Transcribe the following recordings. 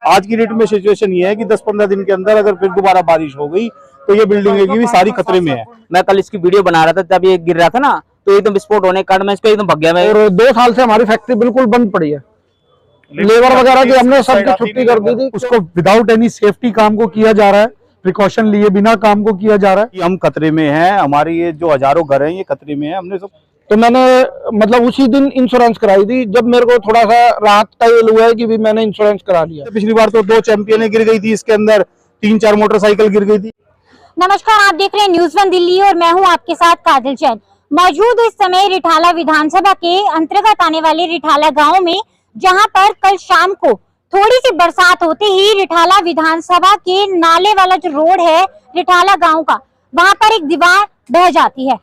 आज की डेट में सिचुएशन ये है कि 10-15 दिन के अंदर अगर फिर दोबारा बारिश हो गई तो ये बिल्डिंग की भी सारी खतरे में है। मैं कल इसकी वीडियो बना रहा था, जब ये गिर रहा था ना तो एकदम विस्फोट होने के कारण मैं इसको एकदम भग गया। और 2 साल से हमारी फैक्ट्री बिल्कुल बंद पड़ी है। लेबर वगैरह की हमने सबकी छुट्टी कर दी थी। उसको विदाउट एनी सेफ्टी काम को किया जा रहा है, प्रिकॉशन लिए बिना काम को किया जा रहा है। हम खतरे में हैं, हमारी ये जो हजारों घर हैं ये खतरे में है। हमने सब तो मैंने मतलब उसी दिन इंश्योरेंस कराई थी जब मेरे को थोड़ा सा राहत का ये हुआ है कि भी मैंने इंश्योरेंस करा लिया। पिछली बार तो 2 चैंपियन गिर गई थी, इसके अंदर 3-4 मोटरसाइकिल गिर गई थी। नमस्कार, आप देख रहे हैं न्यूज़ 1 दिल्ली और मैं हूं आपके साथ काजल चैन। मौजूद इस समय रिठाला विधानसभा के अंतर्गत आने वाले रिठाला गांव में, जहां पर कल शाम को थोड़ी सी बरसात होते ही रिठाला विधानसभा के नाले वाला जो रोड है रिठाला गांव का, वहां पर एक दीवार ढह जाती है।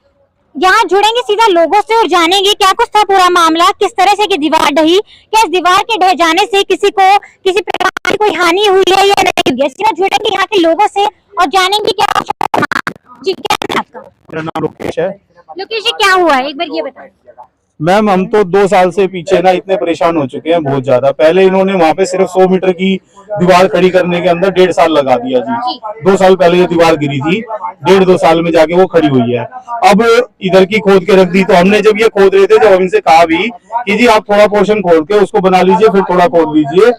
यहाँ जुड़ेंगे सीधा लोगों से और जानेंगे क्या कुछ था पूरा मामला, किस तरह से कि दीवार ढही, क्या इस दीवार के ढह जाने से किसी को किसी प्रकार की कोई हानि हुई है या नहीं हुई है। सीधा जुड़ेंगे यहाँ के लोगों से और जानेंगे क्या। जी, क्या है आपका? मेरा नाम लोकेश है। लोकेश जी, क्या हुआ है एक बार ये बताएं। मैम, हम तो 2 साल से पीछे ना इतने परेशान हो चुके हैं बहुत ज्यादा। पहले इन्होंने वहाँ पे सिर्फ 100 मीटर की दीवार खड़ी करने के अंदर 1.5 साल लगा दिया जी। 2 साल पहले ये दीवार गिरी थी, 1.5-2 साल में जाके वो खड़ी हुई है। अब इधर की खोद के रख दी। तो हमने जब ये खोद रहे थे, जब हम इनसे कहा भी कि जी आप थोड़ा पोर्शन खोद के उसको बना लीजिए, फिर थोड़ा खोद लीजिए,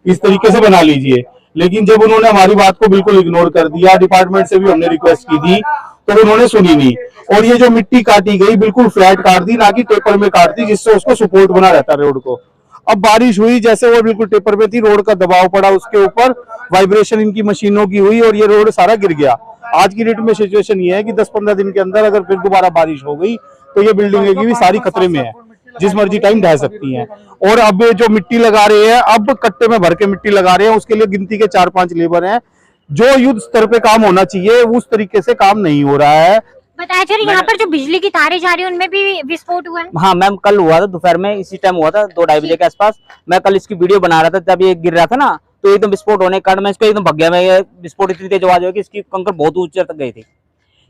इस तरीके से बना लीजिए, लेकिन जब उन्होंने हमारी बात को बिल्कुल इग्नोर कर दिया। डिपार्टमेंट से भी हमने रिक्वेस्ट की थी तो उन्होंने सुनी नहीं। और ये जो मिट्टी काटी गई बिल्कुल फ्लैट काट दी, ना कि टेपर में काट दी, जिससे उसको सपोर्ट बना रहता रोड को। अब बारिश हुई, जैसे वो बिल्कुल टेपर में थी, रोड का दबाव पड़ा उसके ऊपर, वाइब्रेशन इनकी मशीनों की हुई और ये रोड सारा गिर गया। आज की डेट में सिचुएशन ये है कि 10-15 दिन के अंदर अगर फिर दोबारा बारिश हो गई तो ये बिल्डिंग की भी सारी खतरे में है, जिस मर्जी टाइम ढह सकती हैं। और अब जो मिट्टी लगा रहे हैं, अब कट्टे में भर के मिट्टी लगा रहे हैं, उसके लिए गिनती के 4-5 लेबर हैं। जो युद्ध स्तर पे काम होना चाहिए उस तरीके से काम नहीं हो रहा है। बताया चलिए, यहाँ पर जो बिजली की तारें जा रही है उनमें भी विस्फोट हुआ है। हाँ मैम, कल हुआ था दोपहर में, इसी टाइम हुआ था 2-2:30 बजे के आसपास। मैं कल इसकी वीडियो बना रहा था, जब ये गिर रहा था ना तो एकदम विस्फोट होने के कारण मैं इसको एकदम भग गया। मैं विस्फोट इतनी तेज आवाज हुई कि इसकी कंकड़ बहुत ऊंचे तक गई थी।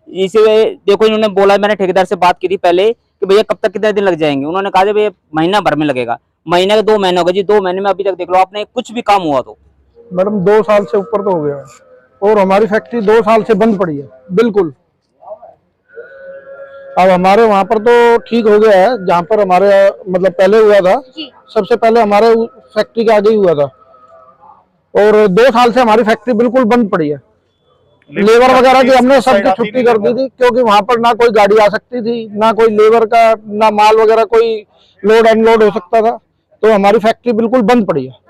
इसी देखो, इन्होंने बोला, मैंने ठेकेदार से बात की थी पहले कि भैया कब तक कितने दिन लग जाएंगे। उन्होंने कहा भैया महीना भर में लगेगा। महीने के 2 महीने हो गए जी। 2 महीने में अभी तक देख लो आपने कुछ भी काम हुआ तो। मैडम 2 साल से ऊपर तो हो गया है और हमारी फैक्ट्री 2 साल से बंद पड़ी है बिल्कुल। अब हमारे वहाँ पर तो ठीक हो गया है, जहाँ पर हमारे मतलब पहले हुआ था, सबसे पहले हमारे फैक्ट्री के आगे ही हुआ था। और 2 साल से हमारी फैक्ट्री बिल्कुल बंद पड़ी है। लेबर वगैरह की हमने सबकी छुट्टी कर दी थी, क्योंकि वहाँ पर ना कोई गाड़ी आ सकती थी, ना कोई लेबर का, ना माल वगैरह कोई लोड अनलोड हो सकता था। तो हमारी फैक्ट्री बिल्कुल बंद पड़ी है।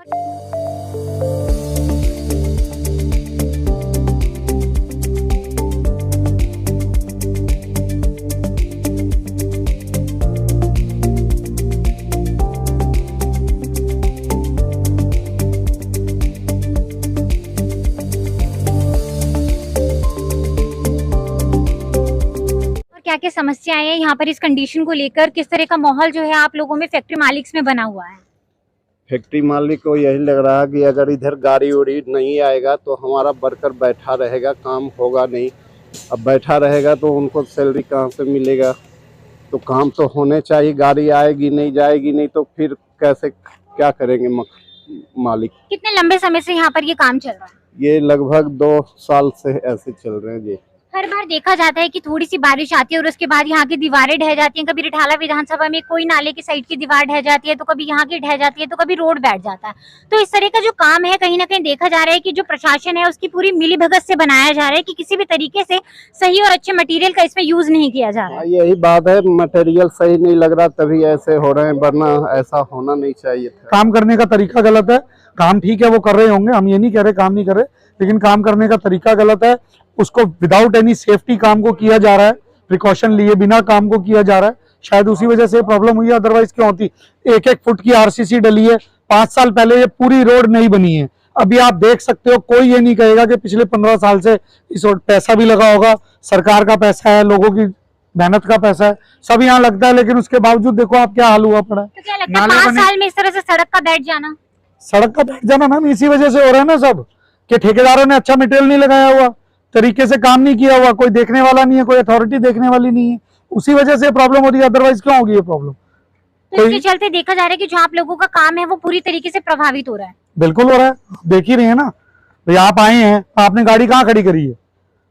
क्या क्या समस्याएं हैं यहाँ पर इस कंडीशन को लेकर, किस तरह का माहौल जो है आप लोगों में फैक्ट्री मालिक में बना हुआ है? फैक्ट्री मालिक को यही लग रहा है कि अगर इधर गाड़ी उड़ी नहीं आएगा तो हमारा वर्कर बैठा रहेगा, काम होगा नहीं। अब बैठा रहेगा तो उनको सैलरी कहाँ से मिलेगा? तो काम तो होने चाहिए, गाड़ी आएगी नहीं, जाएगी नहीं तो फिर कैसे क्या करेंगे मालिक? कितने लंबे समय से यहाँ पर ये काम चल रहा है? ये लगभग 2 साल से ऐसे चल रहे हैं जी। हर बार देखा जाता है कि थोड़ी सी बारिश आती है और उसके बाद यहाँ की दीवारें ढह जाती हैं। कभी रिठाला विधानसभा में कोई नाले की साइड की दीवार ढह जाती है, तो कभी यहाँ की ढह जाती है, तो कभी रोड बैठ जाता है। तो इस तरह का जो काम है, कहीं ना कहीं देखा जा रहा है कि जो प्रशासन है उसकी पूरी मिलीभगत से बनाया जा रहा है, कि किसी भी तरीके से सही और अच्छे मटेरियल का इसमें यूज नहीं किया जा रहा है। यही बात है, मटेरियल सही नहीं लग रहा तभी ऐसे हो रहे हैं, वरना ऐसा होना नहीं चाहिए था। काम करने का तरीका गलत है। काम ठीक है, वो कर रहे होंगे, हम ये नहीं कह रहे काम नहीं कर रहे, लेकिन काम करने का तरीका गलत है। उसको विदाउट एनी सेफ्टी काम को किया जा रहा है, प्रिकॉशन लिए बिना काम को किया जा रहा है। शायद उसी वजह से प्रॉब्लम हुई है, अदरवाइज क्यों होती। 1-1 फुट की आरसीसी डली है। 5 साल पहले ये पूरी रोड नहीं बनी है। अभी आप देख सकते हो, कोई ये नहीं कहेगा कि पिछले 15 साल से इस रोड पैसा भी लगा होगा, सरकार का पैसा है, लोगों की मेहनत का पैसा है, सब यहाँ लगता है, लेकिन उसके बावजूद देखो आप क्या हाल हुआ पड़ा है। तो क्या लगता है 5 साल में इस तरह से सड़क का बैठ जाना? सड़क का बैठ जाना मैम इसी वजह से हो रहा है ना सब, कि ठेकेदारों ने अच्छा मटेरियल नहीं लगाया हुआ, तरीके से काम नहीं किया हुआ, कोई देखने वाला नहीं है, कोई अथॉरिटी देखने वाली नहीं है, उसी वजह से प्रॉब्लम हो रही है। अदरवाइज क्यों होगी ये प्रॉब्लम? तो इसके चलते देखा जा रहा है कि जो आप लोगों का काम है वो पूरी तरीके से प्रभावित हो रहा है। बिल्कुल हो रहा है, देख ही रहे हैं ना भाई। आप आए हैं, आपने गाड़ी कहाँ खड़ी करी है?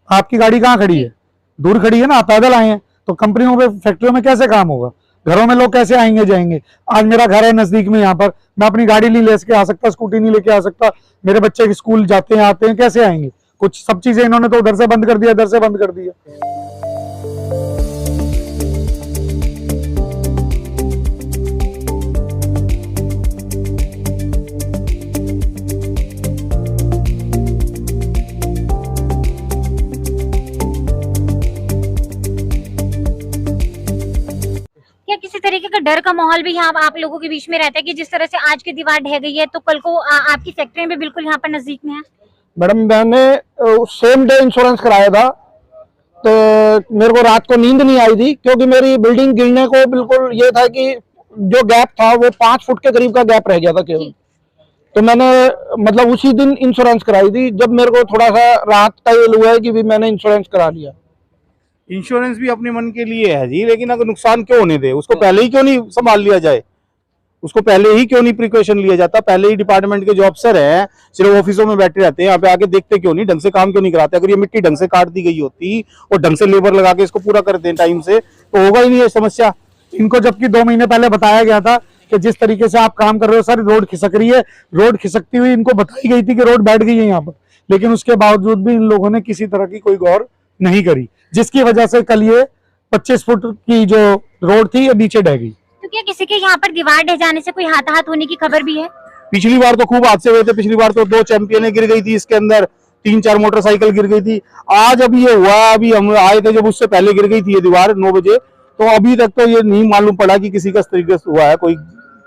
आपकी गाड़ी कहाँ खड़ी है? दूर खड़ी है ना, आप पैदल आए हैं। तो कंपनियों में, फैक्ट्रियों में कैसे काम होगा? घरों में लोग कैसे आएंगे जाएंगे? आज मेरा घर है नजदीक में, यहाँ पर मैं अपनी गाड़ी नहीं लेके आ सकता, स्कूटी नहीं लेके आ सकता, मेरे बच्चे स्कूल जाते हैं आते हैं, कैसे आएंगे? कुछ सब चीजें इन्होंने तो उधर से बंद कर दिया, इधर से बंद कर दिया। क्या किसी तरीके का डर का माहौल भी यहाँ आप लोगों के बीच में रहता है कि जिस तरह से आज की दीवार ढह गई है तो कल को आपकी फैक्ट्री में बिल्कुल यहाँ पर नजदीक में है? मैडम मैंने सेम डे इंश्योरेंस कराया था, तो मेरे को रात को नींद नहीं आई थी, क्योंकि मेरी बिल्डिंग गिरने को बिल्कुल ये था कि जो गैप था वो 5 फुट के करीब का गैप रह गया था केवल। तो मैंने मतलब उसी दिन इंश्योरेंस कराई थी, जब मेरे को थोड़ा सा राहत का ये हुआ है कि भी मैंने इंश्योरेंस करा लिया। इंश्योरेंस भी अपने मन के लिए है जी, लेकिन अगर नुकसान क्यों होने दे, उसको पहले ही क्यों नहीं संभाल लिया जाए? उसको पहले ही क्यों नहीं प्रिकॉशन लिया जाता? पहले ही डिपार्टमेंट के जो अफसर हैं सिर्फ ऑफिसों में बैठे रहते हैं, यहाँ पे आके देखते क्यों नहीं, ढंग से काम क्यों नहीं कराते? अगर ये मिट्टी ढंग से काट दी गई होती और ढंग से लेबर लगा के इसको पूरा कर दें टाइम से, तो होगा ही नहीं ये समस्या। इनको जबकि 2 महीने पहले बताया गया था कि जिस तरीके से आप काम कर रहे हो सर, रोड खिसक रही है, रोड खिसकती हुई इनको बताई गई थी कि रोड बैठ गई है यहाँ पर, लेकिन उसके बावजूद भी इन लोगों ने किसी तरह की कोई गौर नहीं करी, जिसकी वजह से कल ये 25 फुट की जो रोड थी ये नीचे ढह गई। तो क्या किसी के यहाँ पर दीवार ढह जाने से कोई हाथाहाथ होने की खबर भी है? पिछली बार तो खूब हादसे हुए थे, पिछली बार तो 2 चैंपियन गिर गई थी, इसके अंदर 3-4 मोटरसाइकिल गिर गई थी। आज अभी ये हुआ, अभी हम आए थे जब उससे पहले गिर गई थी ये दीवार 9 बजे, तो अभी तक तो ये नहीं मालूम पड़ा कि किसी का तरीके हुआ है, कोई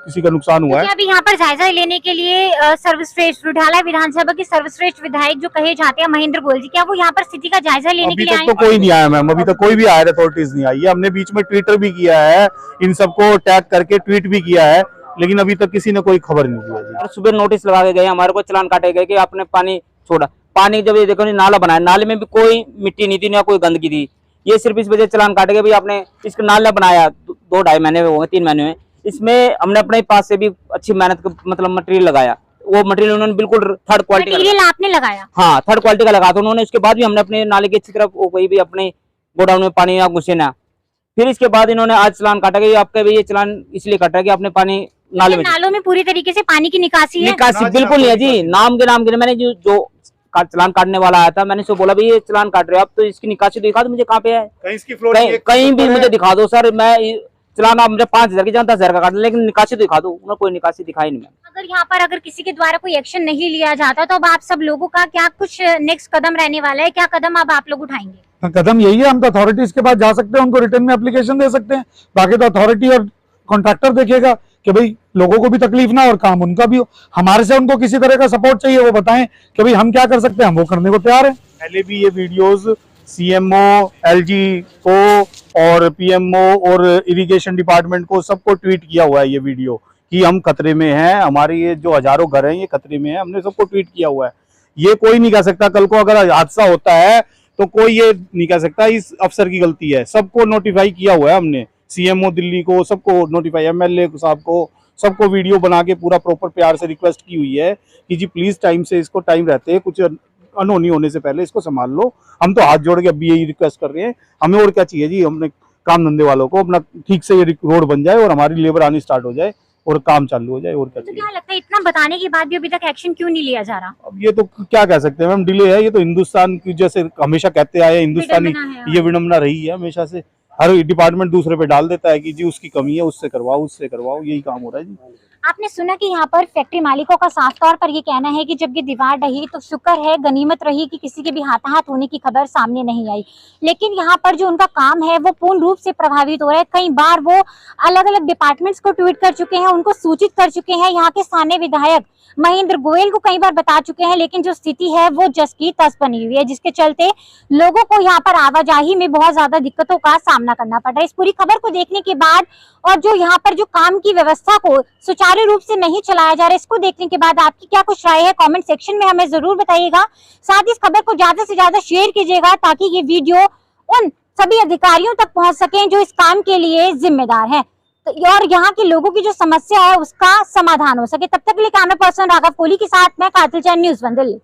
किसी का नुकसान हुआ है। अभी यहाँ पर जायजा लेने के लिए सर्वश्रेष्ठ रिठाला विधानसभा के सर्वश्रेष्ठ विधायक जो कहे जाते हैं महेंद्र गोयल जी, क्या वो यहाँ पर स्थिति का जायजा लेने के लिए आए? अभी तक तो कोई नहीं आया मैम, अभी तक कोई भी हायर अथॉरिटीज नहीं आई है। हमने बीच में ट्विटर भी किया है, इन सबको टैग करके ट्वीट भी किया है, लेकिन अभी तक किसी ने कोई खबर नहीं दिया जी। सुबह नोटिस लगा के गए, हमारे को चालान काटे गए कि आपने पानी छोड़ा। पानी जब ये देखो नाला बनाया, नाले में भी कोई मिट्टी नहीं थी ना कोई गंदगी थी, ये सिर्फ इस वजह चालान काटे गए भाई आपने इसका नाला बनाया 2-2.5 महीने हो गए, 3 महीने में। इसमें हमने अपने पास से भी अच्छी मेहनत मतलब मटेरियल लगाया, वो मटेरियल उन्होंने बिल्कुल थर्ड क्वालिटी मटेरियल आपने लगाया? हाँ, थर्ड क्वालिटी का लगा था उन्होंने। उसके बाद भी हमने अपने नाले की अच्छी तरफ कोई भी अपने गोडाउन में पानी ना घुसे ना। फिर इसके बाद इन्होंने आज चालान काटा गया, आपका भी ये चालान इसलिए काटा कि आपने पानी नालों में पूरी तरीके से पानी की निकासी है? निकासी बिल्कुल नहीं है जी, नाम के मैंने जो चालान काटने वाला आया था, मैंने उसको बोला भाई ये चालान काट रहे हो आप, तो इसकी निकासी दिखा दो मुझे, कहाँ पे है, कहीं भी मुझे दिखा दो सर। मैं चलान आप मुझे 5,000 की जहाँ 10,000 का काट, लेकिन निकासी दिखा दो। उन्होंने कोई निकासी दिखाई नहीं। अगर यहाँ पर अगर किसी के द्वारा कोई एक्शन नहीं लिया जाता तो अब आप सब लोगों का क्या कुछ नेक्स्ट कदम रहने वाला है? क्या कदम अब आप लोग उठाएंगे? कदम यही है, हम तो अथॉरिटीज के पास जा सकते हैं, उनको रिटर्न में एप्लीकेशन दे सकते हैं, बाकी तो अथॉरिटी और कॉन्ट्रैक्टर देखेगा कि भाई लोगों को भी तकलीफ ना और काम उनका भी हो। हमारे से उनको किसी तरह का सपोर्ट चाहिए, वो बताएं कि भाई हम क्या कर सकते हैं, हम वो करने को तैयार है। पहले भी ये वीडियोस सीएमओ, एलजी को और पीएमओ और इरिगेशन डिपार्टमेंट को सबको ट्वीट किया हुआ है ये वीडियो कि हम खतरे में हैं, हमारे ये जो हजारों घर हैं ये खतरे में हैं, हमने सबको ट्वीट किया हुआ है। ये कोई नहीं कह सकता कल को अगर हादसा होता है तो कोई ये नहीं कह सकता इस अफसर की गलती है। सबको नोटिफाई किया हुआ है हमने, सीएमओ दिल्ली को सबको नोटिफाई, एमएलए साहब को सबको वीडियो बना के पूरा प्रॉपर प्यार से रिक्वेस्ट की हुई है कि जी प्लीज टाइम से इसको, टाइम रहते हैं कुछ अनहोनी होने से पहले इसको संभाल लो। हम तो हाथ जोड़ के अभी यही रिक्वेस्ट कर रहे हैं, हमें और क्या चाहिए जी, हमने काम धंधे वालों को अपना ठीक से ये रोड बन जाए और हमारी लेबर आनी स्टार्ट हो जाए और काम चालू हो जाए, और क्या तो चाहिए। क्या लगता है इतना बताने के बाद भी अभी तक एक्शन क्यों नहीं लिया जा रहा? अब ये तो क्या कह सकते हैं मैम, डिले है। ये तो हिंदुस्तान की जैसे हमेशा कहते आए, हिंदुस्तानी ये विडम्बना रही है हमेशा से। हर डिपार्टमेंट दूसरे पे डाल देता है कि जी उसकी कमी है, उससे करवाओ, उससे करवाओ, यही काम हो रहा है जी। आपने सुना कि यहाँ पर फैक्ट्री मालिकों का साफ तौर पर ये कहना है कि जब ये दीवार ढही तो शुक्र है, गनीमत रही कि किसी के भी हाथाहाथ होने की खबर सामने नहीं आई, लेकिन यहाँ पर जो उनका काम है वो पूर्ण रूप से प्रभावित हो रहा है। कई बार वो अलग अलग डिपार्टमेंट्स को ट्वीट कर चुके हैं, उनको सूचित कर चुके हैं, यहाँ के स्थानीय विधायक महेंद्र गोयल को कई बार बता चुके हैं, लेकिन जो स्थिति है वो जस की तस बनी हुई है, जिसके चलते लोगों को यहाँ पर आवाजाही में बहुत ज्यादा दिक्कतों का सामना करना पड़ रहा है। इस पूरी खबर को देखने के बाद और जो यहाँ पर जो काम की व्यवस्था को सुचारू रूप से नहीं चलाया जा रहा है, इसको देखने के बाद आपकी क्या कुछ राय है, कमेंट सेक्शन में हमें जरूर बताइएगा। साथ ही इस खबर को ज्यादा से ज्यादा शेयर कीजिएगा ताकि ये वीडियो उन सभी अधिकारियों तक पहुंच सके जो इस काम के लिए जिम्मेदार हैं। और यहाँ के लोगों की जो समस्या है उसका समाधान हो सके। तब तक के लिए कैमरा पर्सन राघव कोहली के साथ मैं कातिल चैन, न्यूज़ 1 दिल्ली।